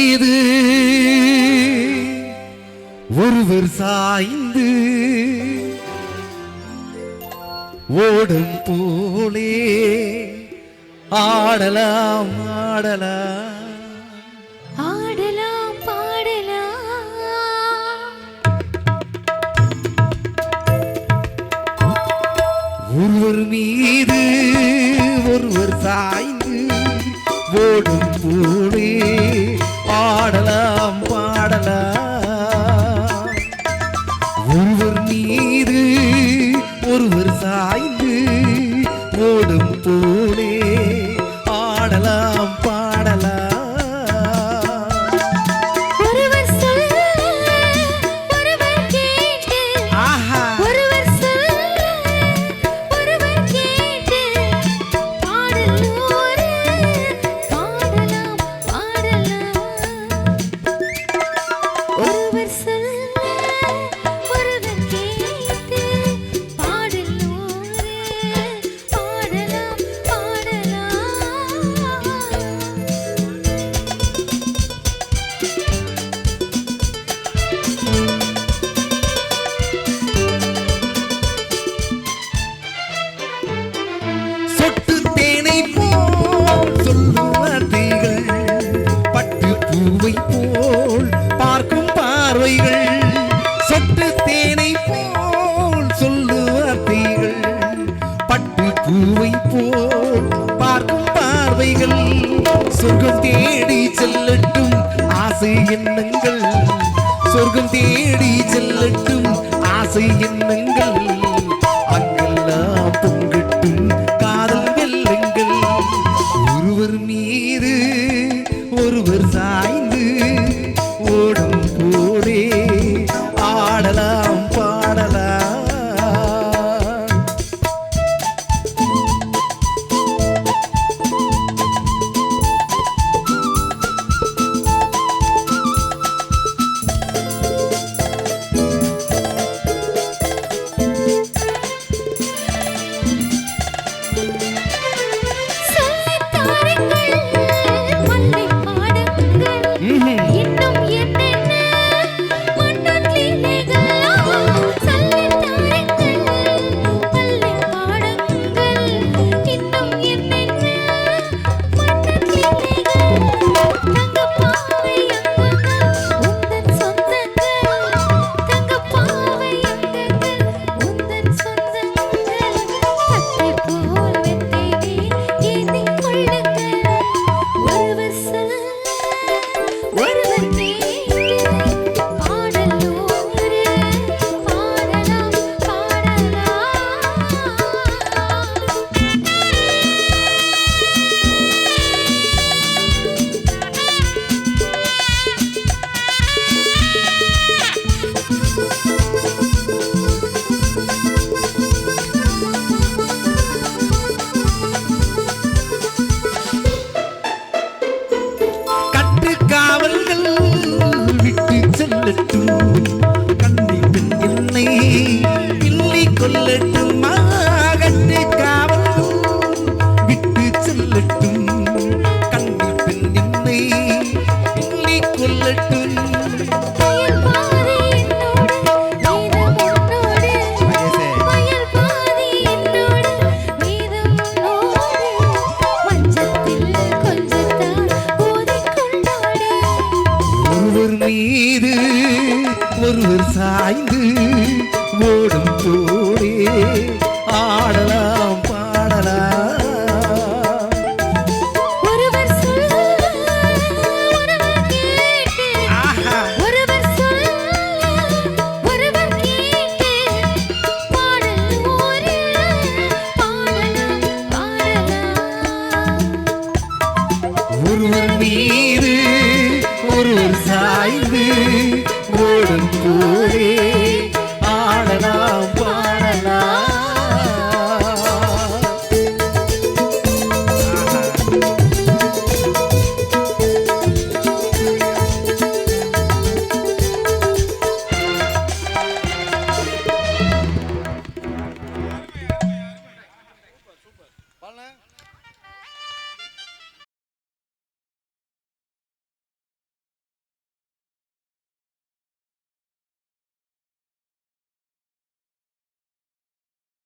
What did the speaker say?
இது ஒருவர் சாய்ந்து ஓடும் போலே ஆடலாம் ஆடலாம் பாடலாம் ஒருவர் மீது ஒருவர் சாய்ந்து ஓடும் போலே ஆடலாம் பாடலாம் ஒருவர் மீது ஒருவர் சாய்ந்து ஓடும் போலே ஆடலாம் பாடலாம் ஒருவர் சொல்ல ஒருவர் கேட்டு ஒருவர் சொல்ல ஒருவர் கேட்டு பாடலோடு பாடலாம் ஒருவர் சொல்ல ஒருவர் கேட்டு பாடலோடு பாடலாம் சொட்டு தேனை போல் சொல்லுவார்கள் பட்டு பூவை போல் பார்க்கும் பார்வைகள் சொட்டு தேனை போல் சொல்லுவார்கள் பட்டு பூவை போல் பார்க்கும் பார்வைகள் சொர்க்கம் தேடி செல்லட்டும் ஆசை எண்ணங்கள் சொர்க்கம் தேடி செல்லட்டும் ஆசை எண்ணங்கள்